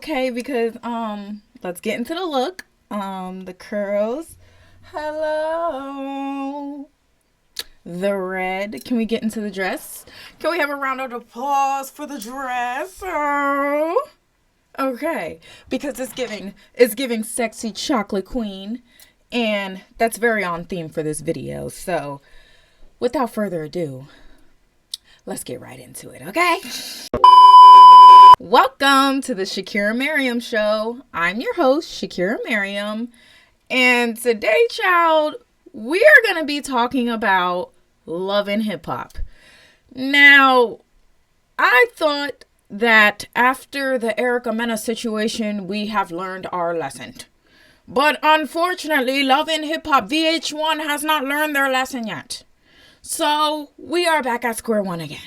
okay, because let's get into the look. The curls. Hello. The red. Can we get into the dress? Can we have a round of applause for the dress? Oh. Okay, because it's giving sexy chocolate queen, and that's very on theme for this video. So, without further ado, let's get right into it, okay? Welcome to the Shakira Miriam Show. I'm your host, Shakira Miriam, and today, child, we are going to be talking about love and hip hop. Now, I thought that after the Mena situation, we have learned our lesson. But unfortunately, Love and Hip Hop VH1 has not learned their lesson yet. So we are back at square one again.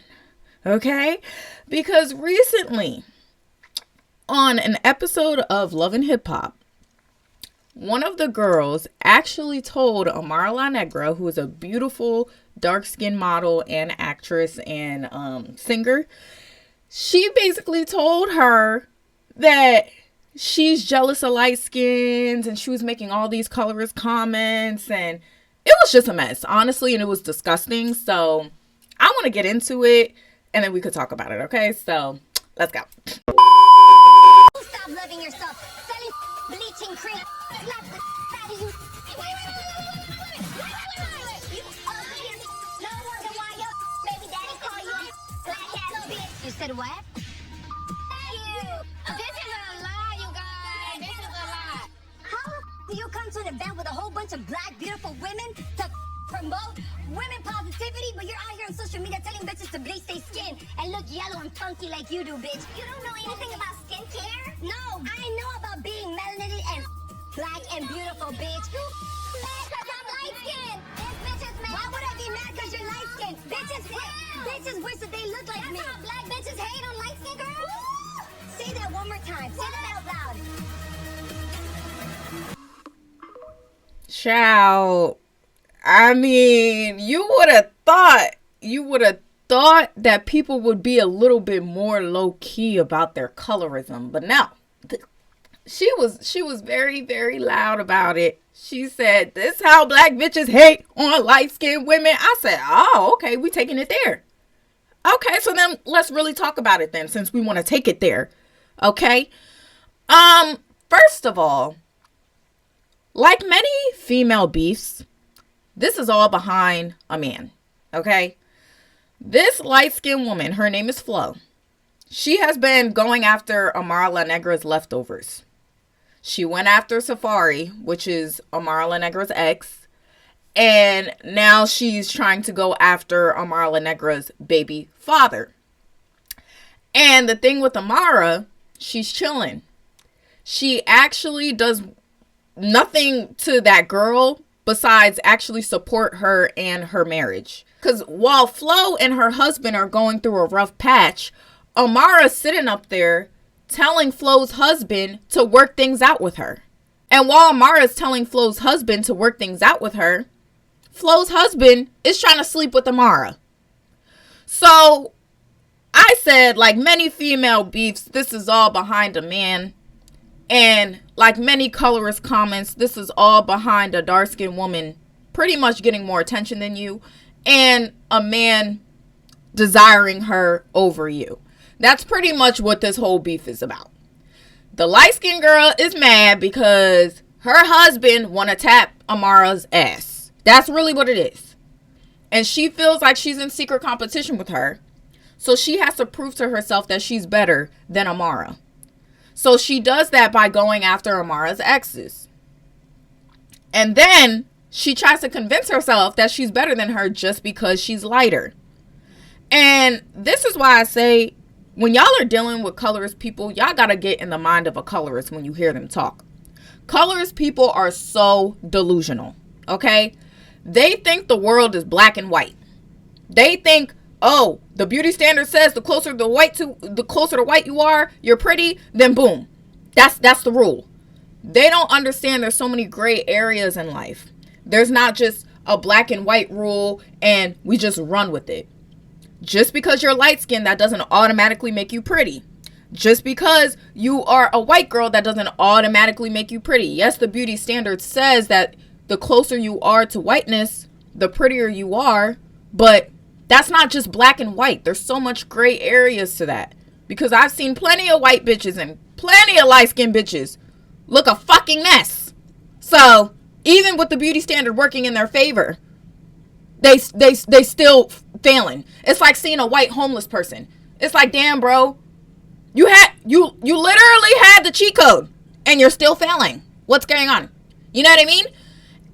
Okay? Because recently, on an episode of Love and Hip Hop, one of the girls actually told Amara, who is a beautiful dark-skinned model and actress and singer, she basically told her that she's jealous of light skins, and she was making all these colorist comments, and it was just a mess, honestly, and it was disgusting. So I want to get into it, and then we could talk about it, okay? So let's go. Stop loving yourself. Selling bleaching cream. Slap the fat of you. Wait. You ugly. No wonder why your baby daddy call you black ass bitch. You said what? This is a lie, you guys. This is a lie. How do you come to an event with a whole bunch of black, beautiful women to promote women positivity, but you're out here on social media telling bitches to bleach their skin and look yellow and funky like you do, bitch? You don't know anything about skincare? No, I know about being melanated and black and beautiful, bitch. You mad cause I'm light skinned. This bitch is mad. Why would I be mad cause you're light skinned? Bitches wish that they look like me. That's how black bitches hate on light skinned girls? Say that one more time. Say that out loud. Child, I mean, you would have thought that people would be a little bit more low key about their colorism, but no. She was very, very loud about it. She said, "This how black bitches hate on light-skinned women." I said, "Oh, okay, we taking it there." Okay, so then let's really talk about it then, since we want to take it there. Okay? First of all, like many female beefs, this is all behind a man. Okay? This light-skinned woman, her name is Flo. She has been going after Amara leftovers. She went after Safari, which is Amara ex, and now she's trying to go after Amara baby father. And the thing with Amara, she's chilling. She actually does nothing to that girl besides actually support her and her marriage. Because while Flo and her husband are going through a rough patch, Amara's sitting up there telling Flo's husband to work things out with her. And while Amara's telling Flo's husband to work things out with her, Flo's husband is trying to sleep with Amara. So I said, like many female beefs, this is all behind a man. And like many colorist comments, this is all behind a dark-skinned woman pretty much getting more attention than you, and a man desiring her over you. That's pretty much what this whole beef is about. The light-skinned girl is mad because her husband want to tap Amara's ass. That's really what it is. And she feels like she's in secret competition with her. So she has to prove to herself that she's better than Amara. So she does that by going after Amara's exes. And then she tries to convince herself that she's better than her just because she's lighter. And this is why I say, when y'all are dealing with colorist people, y'all gotta get in the mind of a colorist when you hear them talk. Colorist people are so delusional, okay? They think the world is black and white. They think, oh, the beauty standard says the closer to white you are, you're pretty, then boom. That's the rule. They don't understand there's so many gray areas in life. There's not just a black and white rule and we just run with it. Just because you're light skinned, that doesn't automatically make you pretty. Just because you are a white girl, that doesn't automatically make you pretty. Yes, the beauty standard says that the closer you are to whiteness, the prettier you are. But that's not just black and white. There's so much gray areas to that. Because I've seen plenty of white bitches and plenty of light-skinned bitches look a fucking mess. So even with the beauty standard working in their favor, they still failing. It's like seeing a white homeless person. It's like, damn, bro. You literally had the cheat code and you're still failing. What's going on? You know what I mean?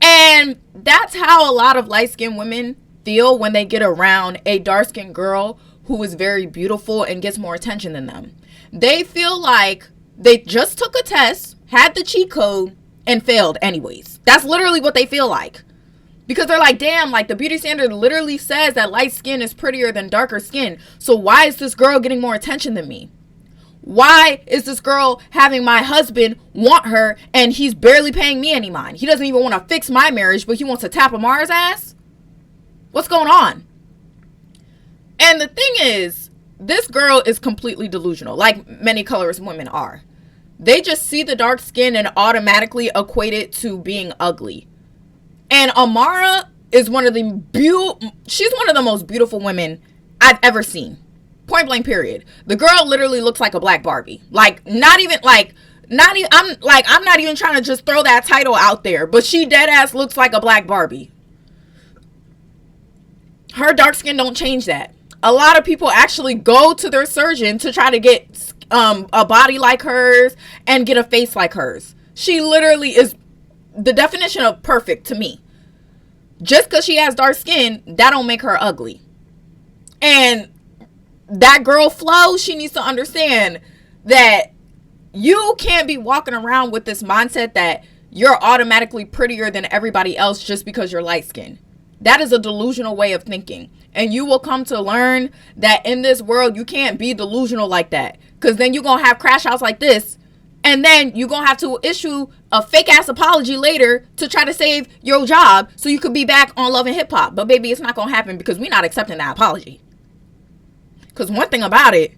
And that's how a lot of light-skinned women feel when they get around a dark-skinned girl who is very beautiful and gets more attention than them. They feel like they just took a test, had the cheat code, and failed anyways. That's literally what they feel like. Because they're like, damn, like the beauty standard literally says that light skin is prettier than darker skin. So why is this girl getting more attention than me? Why is this girl having my husband want her and he's barely paying me any mind? He doesn't even want to fix my marriage, but he wants to tap Amara's ass? What's going on? And the thing is, this girl is completely delusional, like many colorist women are. They just see the dark skin and automatically equate it to being ugly. And Amara is she's one of the most beautiful women I've ever seen. Point blank period. The girl literally looks like a black Barbie. I'm not even trying to just throw that title out there, but she dead ass looks like a black Barbie. Her dark skin don't change that. A lot of people actually go to their surgeon to try to get a body like hers and get a face like hers. She literally is the definition of perfect to me. Just because she has dark skin, that don't make her ugly. And that girl Flo, she needs to understand that you can't be walking around with this mindset that you're automatically prettier than everybody else just because you're light skinned. That is a delusional way of thinking. And you will come to learn that in this world, you can't be delusional like that. Because then you're going to have crash outs like this. And then you're going to have to issue a fake ass apology later to try to save your job so you could be back on Love and Hip Hop. But baby, it's not going to happen because we're not accepting that apology. Because one thing about it,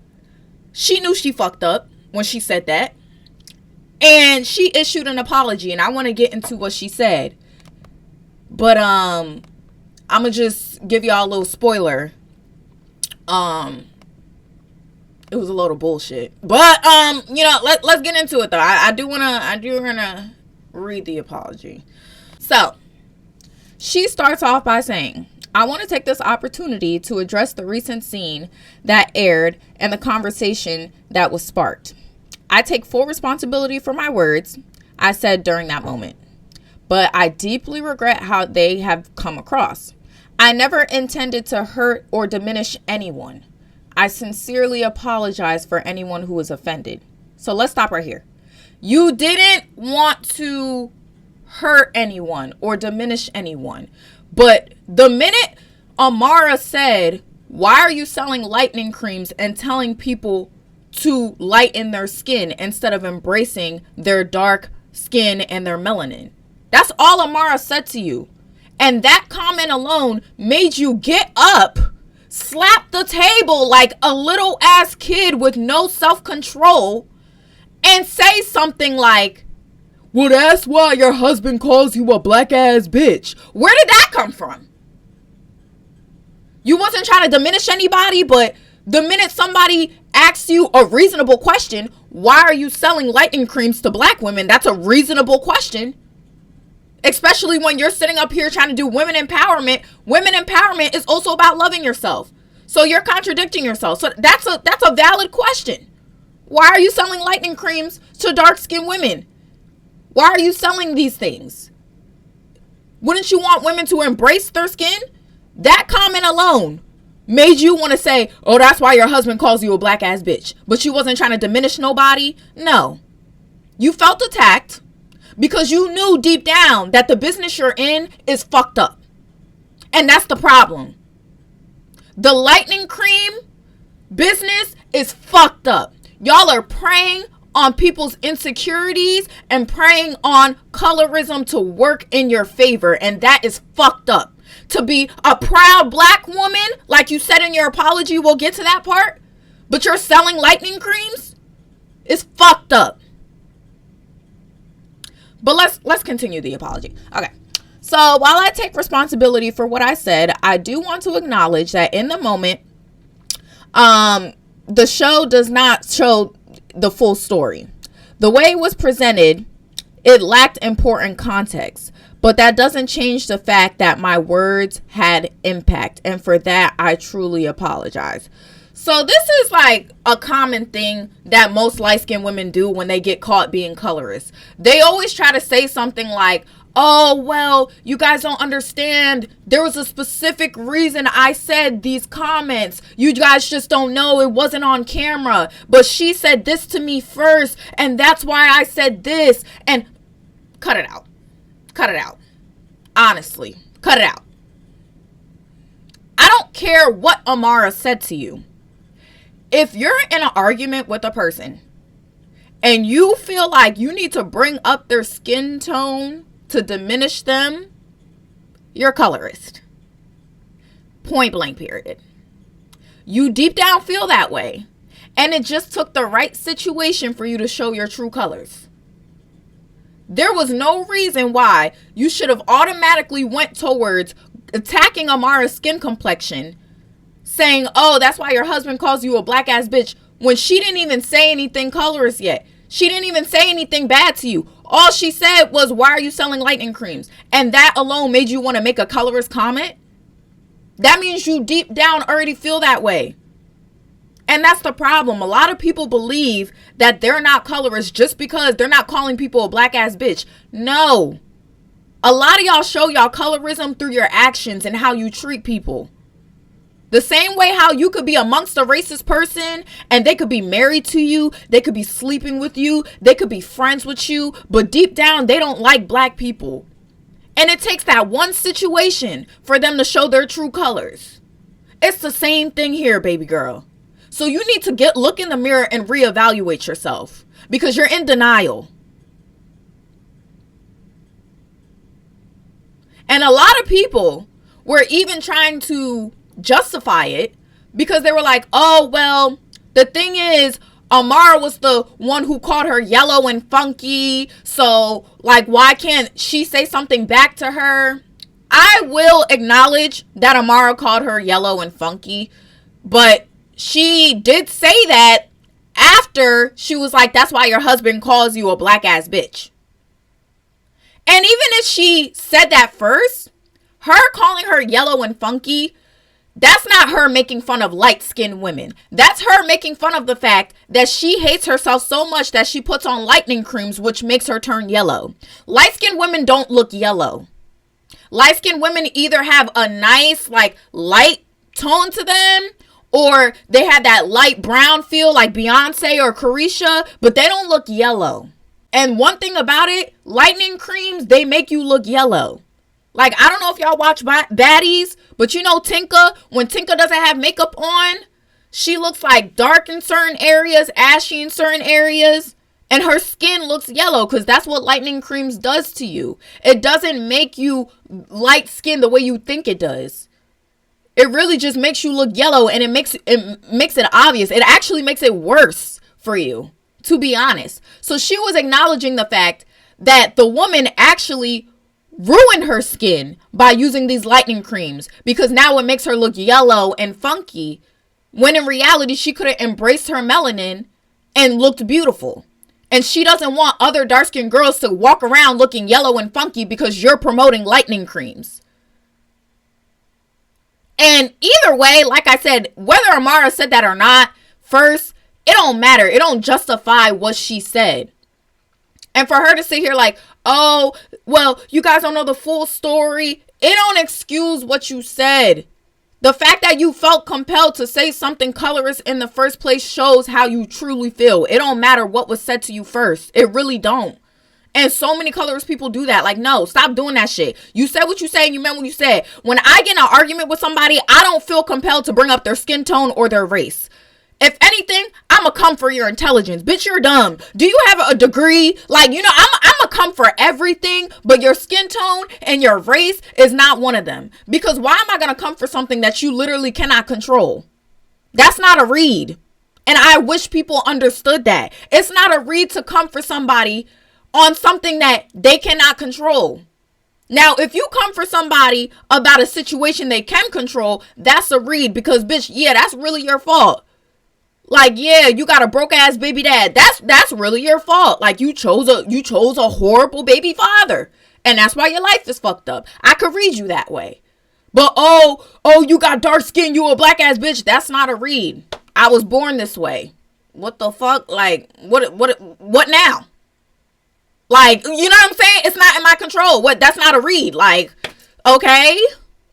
she knew she fucked up when she said that. And she issued an apology. And I want to get into what she said. But I'm going to just give y'all a little spoiler. It was a load of bullshit. But let's get into it though. I do wanna read the apology. So she starts off by saying, I want to take this opportunity to address the recent scene that aired and the conversation that was sparked. I take full responsibility for my words I said during that moment, but I deeply regret how they have come across. I never intended to hurt or diminish anyone. I sincerely apologize for anyone who was offended. So let's stop right here. You didn't want to hurt anyone or diminish anyone. But the minute Amara said, why are you selling lightening creams and telling people to lighten their skin instead of embracing their dark skin and their melanin? That's all Amara said to you. And that comment alone made you get up, slap the table like a little ass kid with no self-control, and say something like, well, that's why your husband calls you a black ass bitch. Where did that come from? You wasn't trying to diminish anybody, but the minute somebody asks you a reasonable question, why are you selling lightening creams to black women? That's a reasonable question. Especially when you're sitting up here trying to do women empowerment. Women empowerment is also about loving yourself. So you're contradicting yourself. So that's a valid question. Why are you selling lightening creams to dark-skinned women? Why are you selling these things? Wouldn't you want women to embrace their skin? That comment alone made you want to say, oh, that's why your husband calls you a black ass bitch. But you wasn't trying to diminish nobody. No. You felt attacked. Because you knew deep down that the business you're in is fucked up. And that's the problem. The lightning cream business is fucked up. Y'all are preying on people's insecurities and preying on colorism to work in your favor. And that is fucked up. To be a proud black woman, like you said in your apology, we'll get to that part. But you're selling lightning creams? It's fucked up. But let's continue the apology. Okay. So while I take responsibility for what I said, I do want to acknowledge that in the moment, the show does not show the full story. The way it was presented, it lacked important context. But that doesn't change the fact that my words had impact. And for that, I truly apologize. So this is like a common thing that most light-skinned women do when they get caught being colorists. They always try to say something like, oh, well, you guys don't understand. There was a specific reason I said these comments. You guys just don't know. It wasn't on camera. But she said this to me first, and that's why I said this. And cut it out. Cut it out. Honestly, cut it out. I don't care what Amara said to you. If you're in an argument with a person and you feel like you need to bring up their skin tone to diminish them, you're a colorist. Point blank, period. You deep down feel that way. And it just took the right situation for you to show your true colors. There was no reason why you should have automatically went towards attacking Amara's skin complexion, saying, oh, that's why your husband calls you a black ass bitch, when she didn't even say anything colorist yet. She didn't even say anything bad to you. All she said was, why are you selling lightening creams? And that alone made you want to make a colorist comment? That means you deep down already feel that way. And that's the problem. A lot of people believe that they're not colorists just because they're not calling people a black ass bitch. No. A lot of y'all show y'all colorism through your actions and how you treat people. The same way how you could be amongst a racist person and they could be married to you, they could be sleeping with you, they could be friends with you, but deep down they don't like black people. And it takes that one situation for them to show their true colors. It's the same thing here, baby girl. So you need to look in the mirror and reevaluate yourself because you're in denial. And a lot of people were even trying to justify it because they were like, oh, well, the thing is, Amara was the one who called her yellow and funky. So, like, why can't she say something back to her? I will acknowledge that Amara called her yellow and funky, but she did say that after she was like, that's why your husband calls you a black ass bitch. And even if she said that first, her calling her yellow and funky, that's not her making fun of light-skinned women. That's her making fun of the fact that she hates herself so much that she puts on lightening creams, which makes her turn yellow. Light-skinned women don't look yellow. Light-skinned women either have a nice, like, light tone to them, or they have that light brown feel like Beyonce or Carisha, but they don't look yellow. And one thing about it, lightening creams, they make you look yellow. Like, I don't know if y'all watch Baddies, but you know Tinka, when Tinka doesn't have makeup on, she looks like dark in certain areas, ashy in certain areas, and her skin looks yellow because that's what lightening creams does to you. It doesn't make you light skin the way you think it does. It really just makes you look yellow, and it makes it obvious. It actually makes it worse for you, to be honest. So she was acknowledging the fact that the woman actually ruined her skin by using these lightening creams because now it makes her look yellow and funky, when in reality she could have embraced her melanin and looked beautiful. And she doesn't want other dark-skinned girls to walk around looking yellow and funky because you're promoting lightening creams. And either way, like I said, whether Amara said that or not, first, it don't matter. It don't justify what she said. And for her to sit here like, oh, well, you guys don't know the full story, it don't excuse what you said. The fact that you felt compelled to say something colorist in the first place shows how you truly feel. It don't matter what was said to you first. It really don't. And so many colorist people do that. Like, no, stop doing that shit. You said what you said and you meant what you said. When I get in an argument with somebody, I don't feel compelled to bring up their skin tone or their race. If anything, I'ma come for your intelligence. Bitch, you're dumb. Do you have a degree? Like, you know, I'ma come for everything, but your skin tone and your race is not one of them. Because why am I gonna come for something that you literally cannot control? That's not a read. And I wish people understood that. It's not a read to come for somebody on something that they cannot control. Now, if you come for somebody about a situation they can control, that's a read because, bitch, yeah, that's really your fault. Like, yeah, you got a broke ass baby dad. That's really your fault. Like, you chose a horrible baby father, and that's why your life is fucked up. I could read you that way. But oh, you got dark skin, you a black ass bitch. That's not a read. I was born this way. What the fuck? Like, what now? Like, you know what I'm saying? It's not in my control. What? That's not a read. Like, okay.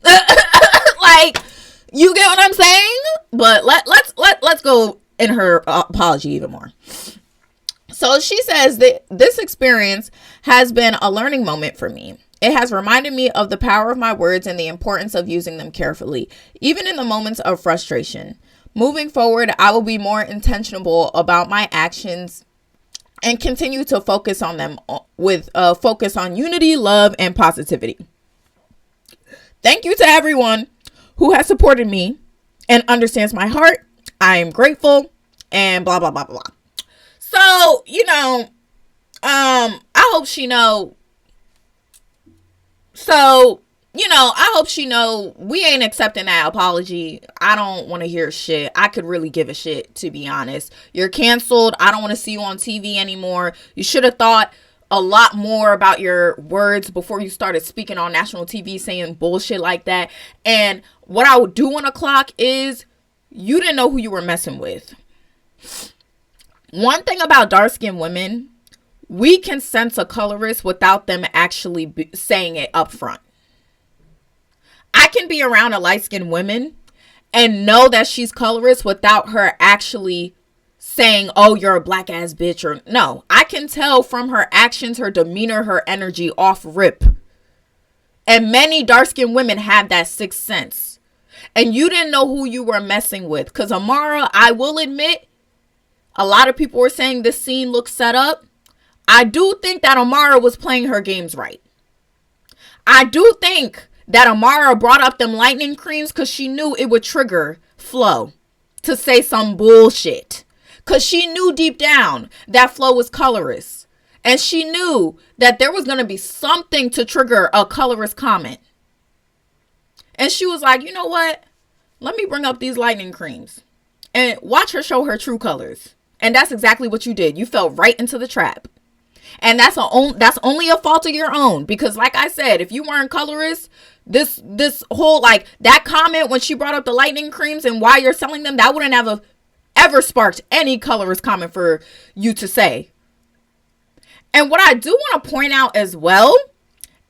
Like, you get what I'm saying? But let's go in her apology even more. So she says that this experience has been a learning moment for me. It has reminded me of the power of my words and the importance of using them carefully, even in the moments of frustration. Moving forward, I will be more intentional about my actions and continue to focus on them with a focus on unity, love, and positivity. Thank you to everyone who has supported me and understands my heart. I am grateful and blah, blah, blah, blah. So, you know, I hope she know. So, you know, I hope she know we ain't accepting that apology. I don't want to hear shit. I could really give a shit, to be honest. You're canceled. I don't want to see you on TV anymore. You should have thought a lot more about your words before you started speaking on national TV saying bullshit like that. And what I would do on a clock is you didn't know who you were messing with. One thing about dark-skinned women, we can sense a colorist without them actually saying it up front. I can be around a light-skinned woman and know that she's colorist without her actually saying, oh, you're a black ass bitch, or no. I can tell from her actions, her demeanor, her energy off rip. And many dark-skinned women have that sixth sense. And you didn't know who you were messing with. Because Amara, I will admit, a lot of people were saying this scene looks set up. I do think that Amara was playing her games right. I do think that Amara brought up them lightning creams because she knew it would trigger Flo to say some bullshit. Because she knew deep down that Flo was colorist. And she knew that there was going to be something to trigger a colorist comment. And she was like, you know what? Let me bring up these lightning creams. And watch her show her true colors. And that's exactly what you did. You fell right into the trap. And that's only a fault of your own. Because like I said, if you weren't colorist, this whole, like, that comment when she brought up the lightning creams and why you're selling them, that wouldn't have ever sparked any colorist comment for you to say. And what I do want to point out as well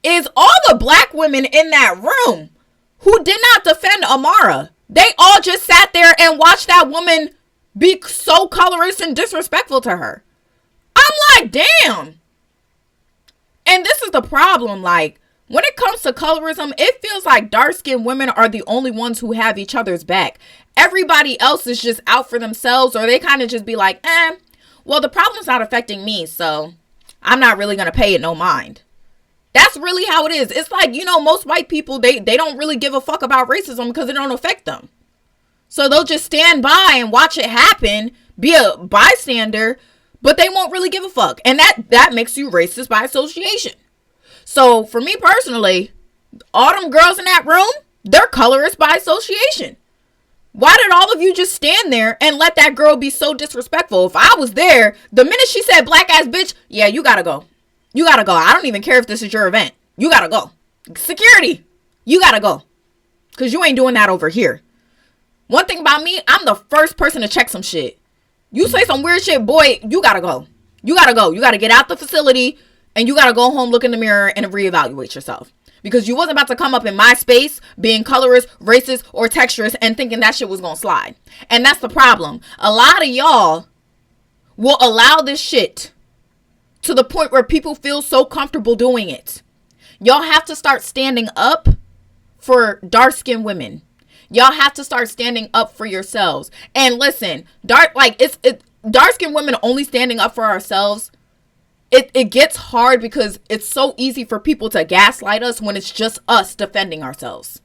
is all the black women in that room who did not defend Amara. They all just sat there and watched that woman be so colorist and disrespectful to her. I'm like, damn. And this is the problem. Like, when it comes to colorism, it feels like dark-skinned women are the only ones who have each other's back. Everybody else is just out for themselves, or they kind of just be like, well, the problem's not affecting me, so I'm not really going to pay it no mind. That's really how it is. It's like, you know, most white people, they don't really give a fuck about racism because it don't affect them. So they'll just stand by and watch it happen, be a bystander, but they won't really give a fuck. And that makes you racist by association. So for me personally, all them girls in that room, they're colorist by association. Why did all of you just stand there and let that girl be so disrespectful? If I was there, the minute she said black ass bitch, yeah, you gotta go. You gotta go. I don't even care if this is your event. You gotta go. Security, you gotta go. Because you ain't doing that over here. One thing about me, I'm the first person to check some shit. You say some weird shit, boy, you gotta go. You gotta go. You gotta get out the facility and you gotta go home, look in the mirror, and reevaluate yourself. Because you wasn't about to come up in my space being colorist, racist, or texturist and thinking that shit was gonna slide. And that's the problem. A lot of y'all will allow this shit to the point where people feel so comfortable doing it. Y'all have to start standing up for dark-skinned women. Y'all have to start standing up for yourselves. And listen, dark-skinned women only standing up for ourselves, it gets hard because it's so easy for people to gaslight us when it's just us defending ourselves.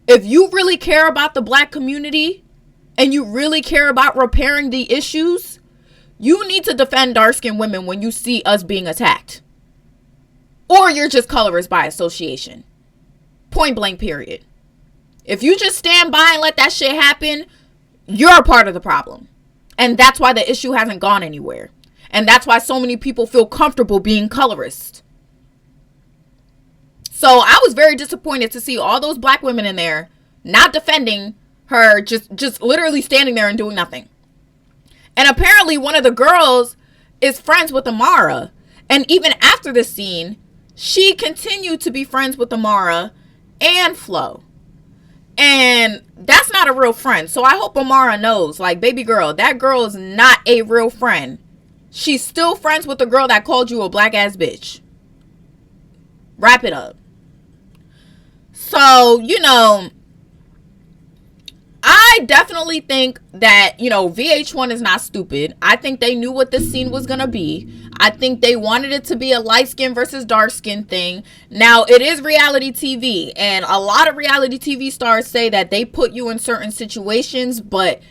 If you really care about the black community, and you really care about repairing the issues, you need to defend dark-skinned women when you see us being attacked. Or you're just colorist by association. Point blank, period. If you just stand by and let that shit happen, you're a part of the problem. And that's why the issue hasn't gone anywhere. And that's why so many people feel comfortable being colorist. So I was very disappointed to see all those black women in there not defending her, just literally standing there and doing nothing. And apparently one of the girls is friends with Amara. And even after the scene, she continued to be friends with Amara and Flo. And that's not a real friend. So I hope Amara knows, like, baby girl, that girl is not a real friend. She's still friends with the girl that called you a black ass bitch. Wrap it up. So, you know, I definitely think that, you know, VH1 is not stupid. I think they knew what this scene was going to be. I think they wanted it to be a light skin versus dark skin thing. Now, it is reality TV, and a lot of reality TV stars say that they put you in certain situations, but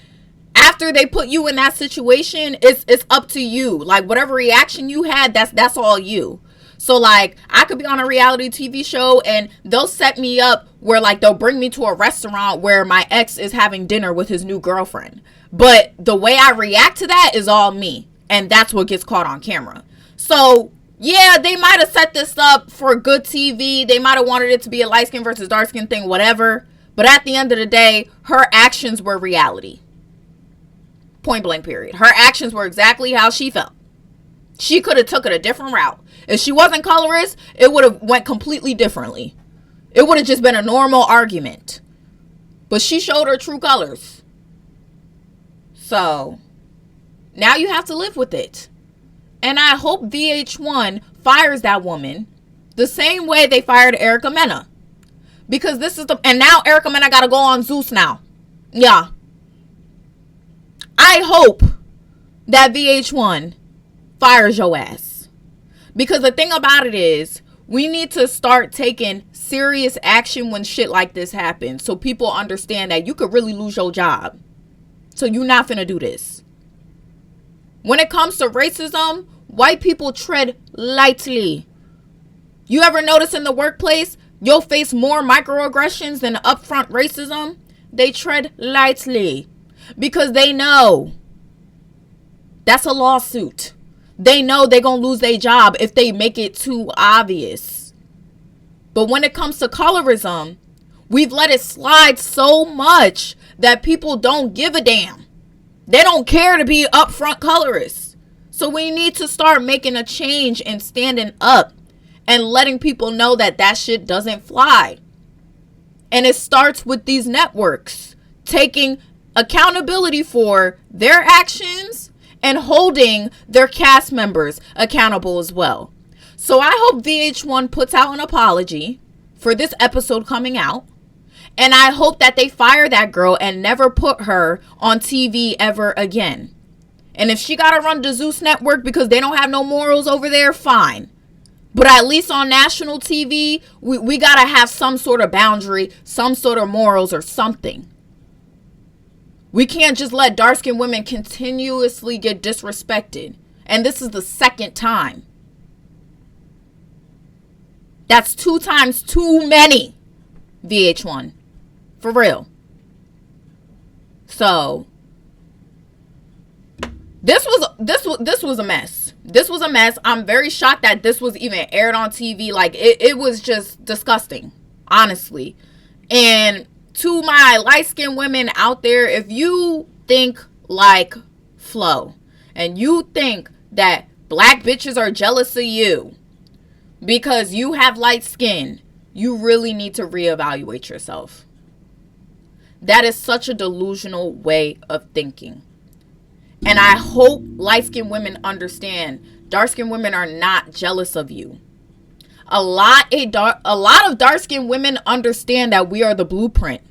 after they put you in that situation, it's up to you. Like, whatever reaction you had, that's all you. So, like, I could be on a reality TV show and they'll set me up where, like, they'll bring me to a restaurant where my ex is having dinner with his new girlfriend. But the way I react to that is all me. And that's what gets caught on camera. So, yeah, they might have set this up for good TV. They might have wanted it to be a light skin versus dark skin thing, whatever. But at the end of the day, her actions were reality. Point blank, period. Her actions were exactly how she felt. She could have took it a different route. If she wasn't colorist, it would have went completely differently. It would have just been a normal argument. But she showed her true colors. So, now you have to live with it. And I hope VH1 fires that woman the same way they fired Erica Mena. Because this is and now Erica Mena gotta go on Zeus now. Yeah. I hope that VH1 fires your ass. Because the thing about it is, we need to start taking serious action when shit like this happens. So people understand that you could really lose your job. So you're not finna do this. When it comes to racism, white people tread lightly. You ever notice in the workplace, you'll face more microaggressions than upfront racism? They tread lightly. Because they know that's a lawsuit. They know they're going to lose their job if they make it too obvious. But when it comes to colorism, we've let it slide so much that people don't give a damn. They don't care to be upfront colorists. So we need to start making a change and standing up and letting people know that that shit doesn't fly. And it starts with these networks taking accountability for their actions and holding their cast members accountable as well. So I hope VH1 puts out an apology for this episode coming out. And I hope that they fire that girl and never put her on TV ever again. And if she got to run the Zeus network because they don't have no morals over there, fine. But at least on national TV, we got to have some sort of boundary, some sort of morals or something. We can't just let dark-skinned women continuously get disrespected. And this is the second time. That's 2 times too many, VH1. For real. So, this was a mess. This was a mess. I'm very shocked that this was even aired on TV. Like, it was just disgusting, honestly. And to my light-skinned women out there, if you think like Flo and you think that black bitches are jealous of you because you have light skin, you really need to reevaluate yourself. That is such a delusional way of thinking. And I hope light-skinned women understand dark-skinned women are not jealous of you. A lot of dark-skinned women understand that we are the blueprint.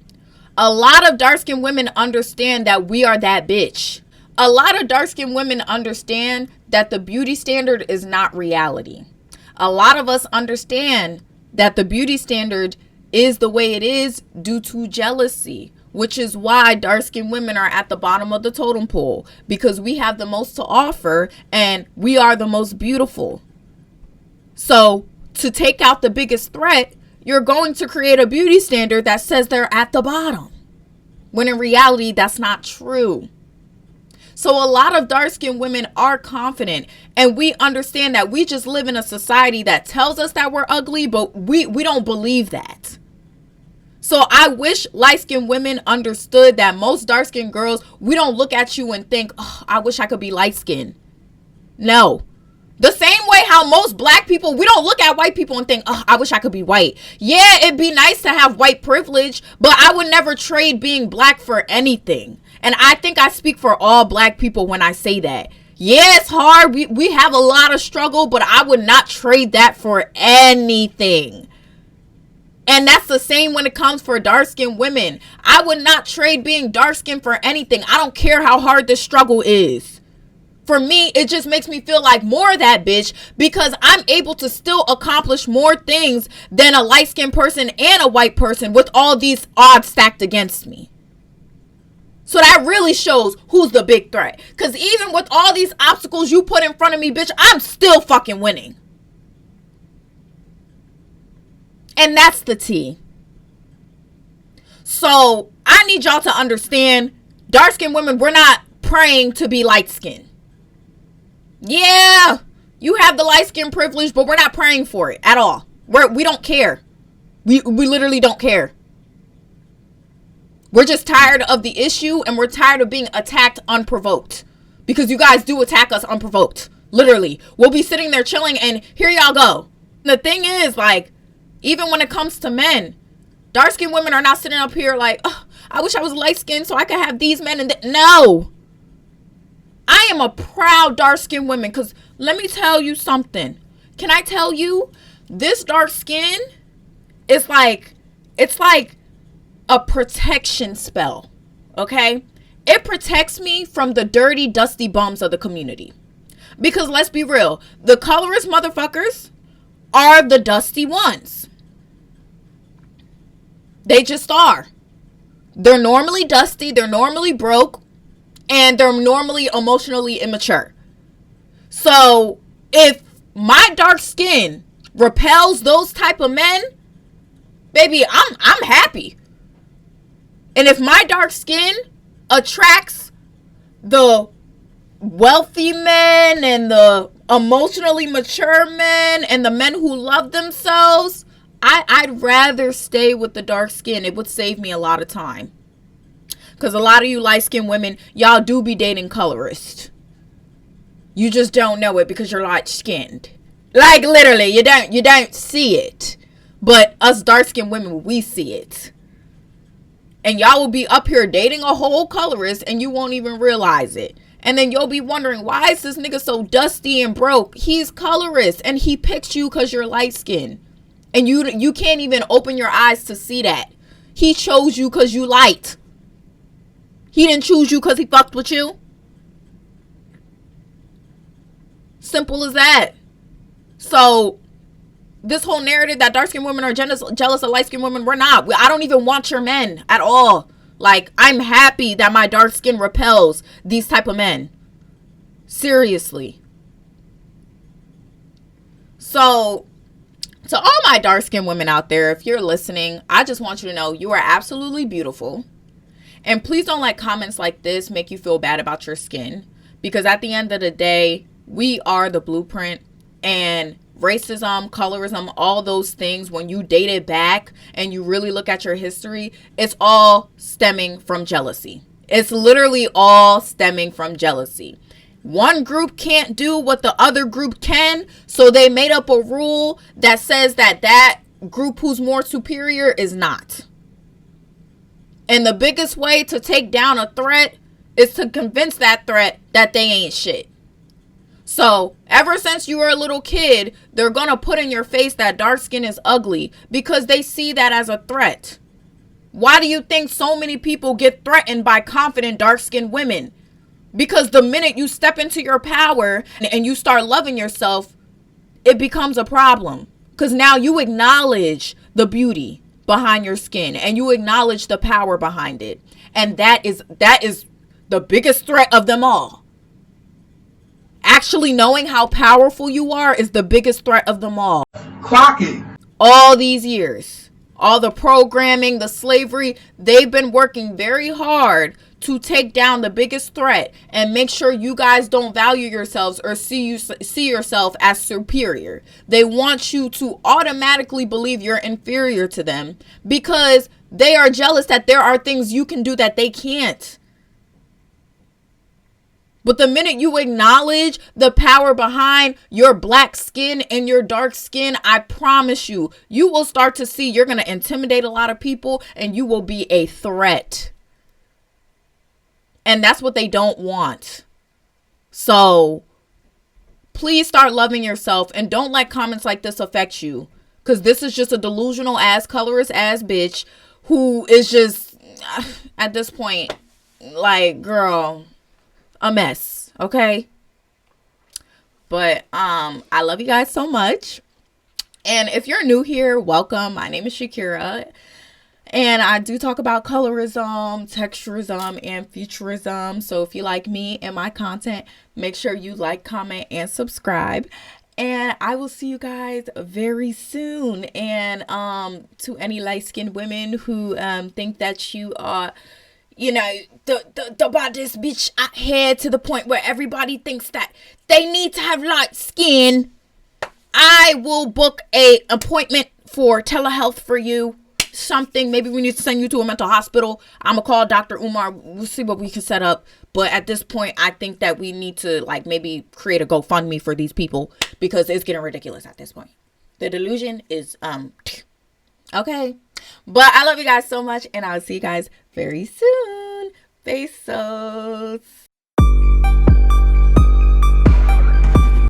A lot of dark-skinned women understand that we are that bitch. A lot of dark-skinned women understand that the beauty standard is not reality. A lot of us understand that the beauty standard is the way it is due to jealousy. which is why dark-skinned women are at the bottom of the totem pole, because we have the most to offer and we are the most beautiful. So to take out the biggest threat, you're going to create a beauty standard that says they're at the bottom, when in reality, that's not true. So a lot of dark-skinned women are confident, and we understand that we just live in a society that tells us that we're ugly, but we don't believe that. So I wish light-skinned women understood that most dark-skinned girls, we don't look at you and think, oh, I wish I could be light-skinned. No. The same way how most black people, we don't look at white people and think, oh, I wish I could be white. Yeah, it'd be nice to have white privilege, but I would never trade being black for anything. And I think I speak for all black people when I say that. Yeah, it's hard. We have a lot of struggle, but I would not trade that for anything. And that's the same when it comes for dark-skinned women. I would not trade being dark-skinned for anything. I don't care how hard the struggle is. For me, it just makes me feel like more of that bitch, because I'm able to still accomplish more things than a light-skinned person and a white person with all these odds stacked against me. So that really shows who's the big threat. Because even with all these obstacles you put in front of me, bitch, I'm still fucking winning. And that's the tea. So I need y'all to understand, dark-skinned women, we're not praying to be light-skinned. Yeah, you have the light-skin privilege, but we're not praying for it at all. We don't care. We literally don't care. We're just tired of the issue, and we're tired of being attacked unprovoked. Because you guys do attack us unprovoked. Literally. We'll be sitting there chilling, and here y'all go. The thing is, like, even when it comes to men, dark-skinned women are not sitting up here like, oh, I wish I was light-skinned so I could have these men. No. I am a proud dark-skinned woman, because let me tell you something. Can I tell you, this dark skin is like, it's like a protection spell, okay? It protects me from the dirty, dusty bums of the community. Because let's be real, the colorist motherfuckers are the dusty ones. They just are. They're normally dusty, they're normally broke, and they're normally emotionally immature. So if my dark skin repels those type of men, baby, I'm happy. And if my dark skin attracts the wealthy men and the emotionally mature men and the men who love themselves, I'd rather stay with the dark skin. It would save me a lot of time. Because a lot of you light-skinned women, y'all do be dating colorists. You just don't know it because you're light-skinned. Like, literally, you don't see it. But us dark-skinned women, we see it. And y'all will be up here dating a whole colorist and you won't even realize it. And then you'll be wondering, why is this nigga so dusty and broke? He's colorist and he picked you because you're light-skinned. And you can't even open your eyes to see that. He chose you because you light. He didn't choose you because he fucked with you. Simple as that. So this whole narrative that dark-skinned women are jealous of light-skinned women, we're not. I don't even want your men at all. Like, I'm happy that my dark skin repels these type of men. Seriously. So, to all my dark-skinned women out there, if you're listening, I just want you to know you are absolutely beautiful. And please don't let comments like this make you feel bad about your skin. Because at the end of the day, we are the blueprint. And racism, colorism, all those things, when you date it back and you really look at your history, it's all stemming from jealousy. It's literally all stemming from jealousy. One group can't do what the other group can, so they made up a rule that says that group who's more superior is not. And the biggest way to take down a threat is to convince that threat that they ain't shit. So, ever since you were a little kid, they're going to put in your face that dark skin is ugly because they see that as a threat. Why do you think so many people get threatened by confident dark-skinned women? Because the minute you step into your power and you start loving yourself, it becomes a problem. Because now you acknowledge the beauty behind your skin and you acknowledge the power behind it. And that is the biggest threat of them all. Actually knowing how powerful you are is the biggest threat of them all. Clock it. All these years, all the programming, the slavery, they've been working very hard to take down the biggest threat and make sure you guys don't value yourselves or see yourself as superior. They want you to automatically believe you're inferior to them because they are jealous that there are things you can do that they can't. But the minute you acknowledge the power behind your black skin and your dark skin, I promise you, you will start to see you're going to intimidate a lot of people and you will be a threat. And that's what they don't want. So please start loving yourself and don't let comments like this affect you. Because this is just a delusional ass, colorist ass bitch who is just, at this point, like, girl, a mess. Okay? But I love you guys so much. And if you're new here, welcome. My name is Shakira. And I do talk about colorism, texturism, and futurism. So if you like me and my content, make sure you like, comment, and subscribe. And I will see you guys very soon. And to any light-skinned women who think that you are, you know, the baddest bitch out here to the point where everybody thinks that they need to have light skin, I will book a appointment for telehealth for you. Something, maybe we need to send you to a mental hospital. I'm gonna call Dr. Umar. We'll see what we can set up. But at this point, I think that we need to like maybe create a GoFundMe for these people because it's getting ridiculous at this point. The delusion is okay. But I love you guys so much, and I'll see you guys very soon. Besos.